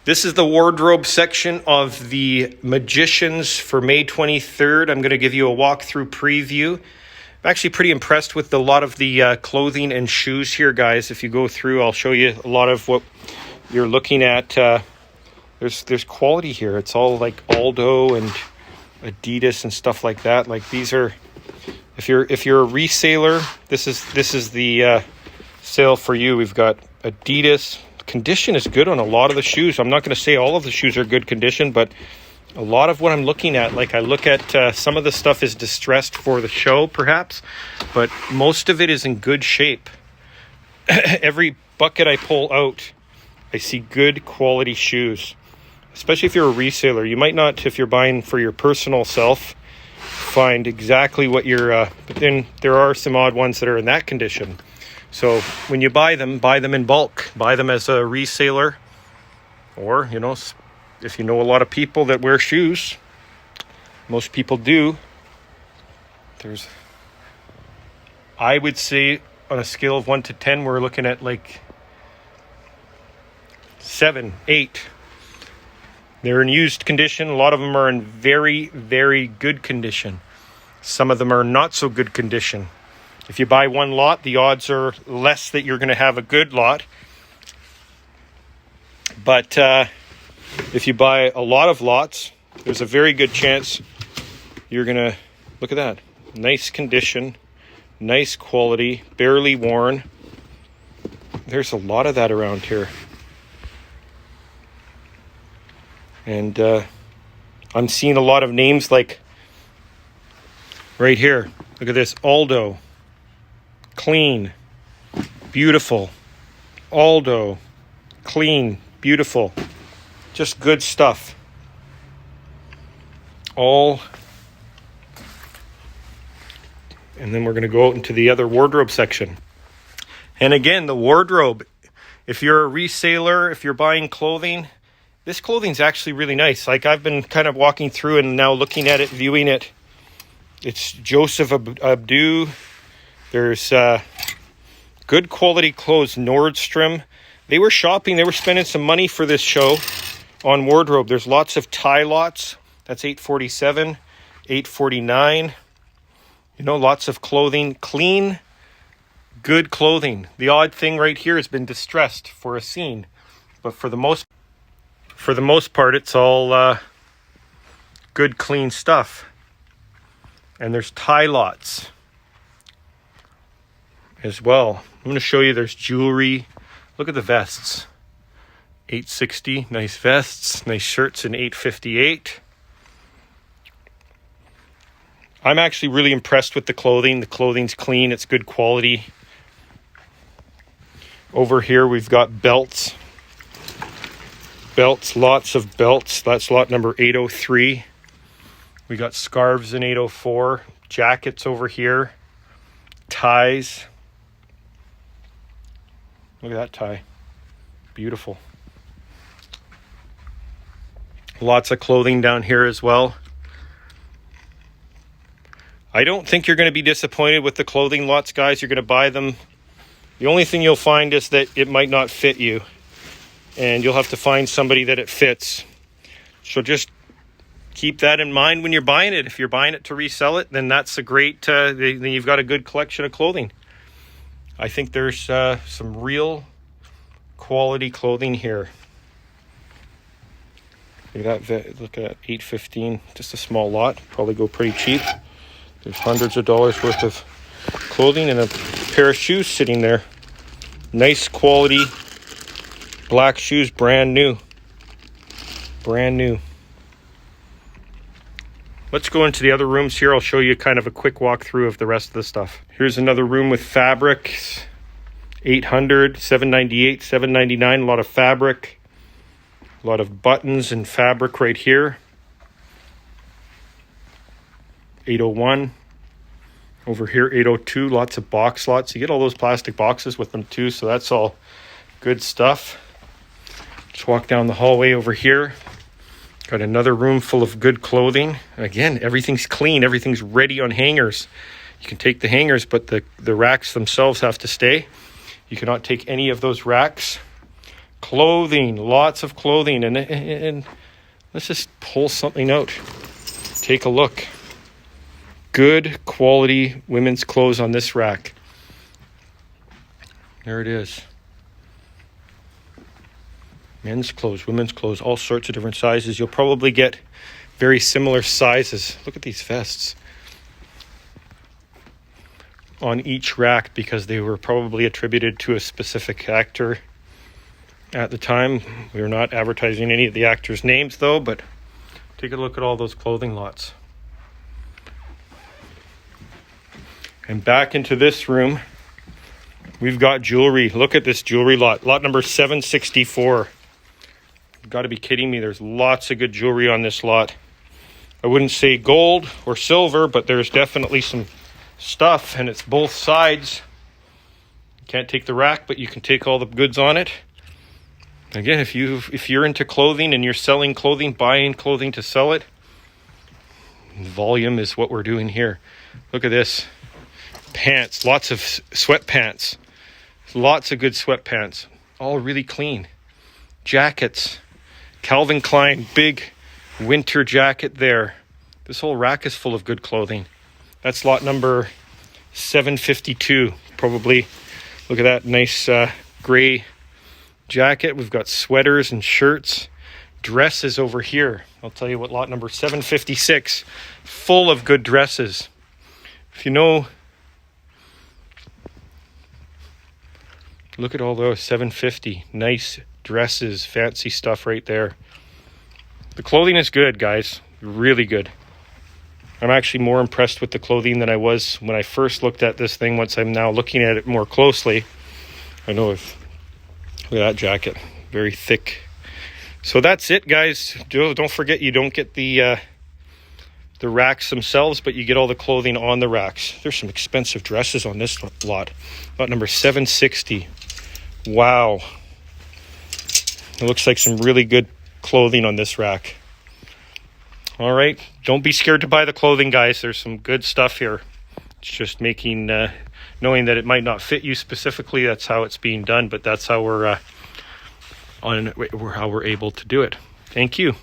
This is the wardrobe section of the Magicians for May 23rd. I'm going to give you a walkthrough preview. I'm actually pretty impressed with a lot of the clothing and shoes here, guys. If you go through, I'll show you a lot of what you're looking at. There's quality here. It's all like Aldo and Adidas and stuff like that. Like these are, if you're a reseller, this is the sale for you. We've got Adidas. Condition is good on a lot of the shoes. I'm not going to say all of the shoes are good condition, but a lot of what I'm looking at, like I look at some of the stuff is distressed for the show perhaps, but most of it is in good shape. Every bucket I pull out, I see good quality shoes, especially if you're a reseller. You might not, if you're buying for your personal self, find exactly what you're, but then there are some odd ones that are in that condition. So when you buy them in bulk. Buy them as a reseller, or, you know, if you know a lot of people that wear shoes, most people do. I would say on a scale of 1 to 10, we're looking at like 7, 8. They're in used condition. A lot of them are in very, very good condition. Some of them are not so good condition. If you buy one lot, the odds are less that you're going to have a good lot. But if you buy a lot of lots, there's a very good chance you're going to, look at that, nice condition, nice quality, barely worn. There's a lot of that around here. And I'm seeing a lot of names like right here. Look at this, Aldo. Clean, beautiful. Aldo, clean, beautiful. Just good stuff. All. And then we're going to go out into the other wardrobe section. And again, the wardrobe, if you're a reseller, if you're buying clothing, this clothing's actually really nice. Like I've been kind of walking through and now looking at it, viewing it. It's Joseph Abdu. There's good quality clothes, Nordstrom. They were shopping. They were spending some money for this show on wardrobe. There's lots of tie lots. That's $847, $849. You know, lots of clothing. Clean, good clothing. The odd thing right here has been distressed for a scene. But for the most part, it's all good, clean stuff. And there's tie lots as well. I'm going to show you there's jewelry. Look at the vests. $860, nice vests, nice shirts in $858. I'm actually really impressed with the clothing. The clothing's clean, it's good quality. Over here we've got belts. Belts, lots of belts. That's lot number 803. We got scarves in 804. Jackets over here. Ties. Look at that tie. Beautiful. Lots of clothing down here as well. I don't think you're going to be disappointed with the clothing lots, guys. You're going to buy them. The only thing you'll find is that it might not fit you. And you'll have to find somebody that it fits. So just keep that in mind when you're buying it. If you're buying it to resell it, then that's a great, then you've got a good collection of clothing. I think there's some real quality clothing here. Look at that, look at that, $815, just a small lot. Probably go pretty cheap. There's hundreds of dollars worth of clothing and a pair of shoes sitting there. Nice quality black shoes, brand new. Brand new. Let's go into the other rooms here. I'll show you kind of a quick walkthrough of the rest of the stuff. Here's another room with fabrics. $800, $798, $799. A lot of fabric. A lot of buttons and fabric right here. $801. Over here, $802. Lots of box slots. You get all those plastic boxes with them too, so that's all good stuff. Let's walk down the hallway over here. Got another room full of good clothing. Again, everything's clean. Everything's ready on hangers. You can take the hangers, but the racks themselves have to stay. You cannot take any of those racks. Clothing, lots of clothing. And let's just pull something out. Take a look. Good quality women's clothes on this rack. There it is. Men's clothes, women's clothes, all sorts of different sizes. You'll probably get very similar sizes. Look at these vests on each rack because they were probably attributed to a specific actor at the time. We were not advertising any of the actors' names though, but take a look at all those clothing lots. And back into this room, we've got jewelry. Look at this jewelry lot. Lot number 764. You've got to be kidding me. There's lots of good jewelry on this lot. I wouldn't say gold or silver, but there's definitely some stuff, and it's both sides. You can't take the rack, but you can take all the goods on it. Again, if you're into clothing and you're selling clothing, buying clothing to sell it, volume is what we're doing here. Look at this. Pants, lots of sweatpants. Lots of good sweatpants. All really clean. Jackets. Calvin Klein, big winter jacket there. This whole rack is full of good clothing. That's lot number 752. Probably, look at that nice gray jacket. We've got sweaters and shirts. Dresses over here. I'll tell you what, lot number 756. Full of good dresses. If you know, look at all those 750. Nice dresses, fancy stuff right there. The clothing is good, guys. Really good. I'm actually more impressed with the clothing than I was when I first looked at this thing. Once I'm now looking at it more closely, I know look at that jacket. Very thick. So that's it, guys. Don't forget, you don't get the racks themselves, but you get all the clothing on the racks. There's some expensive dresses on this lot. Lot number 760. Wow. It looks like some really good clothing on this rack. All right. Don't be scared to buy the clothing, guys. There's some good stuff here. It's just making, knowing that it might not fit you specifically. That's how it's being done, but that's how we're able to do it. Thank you.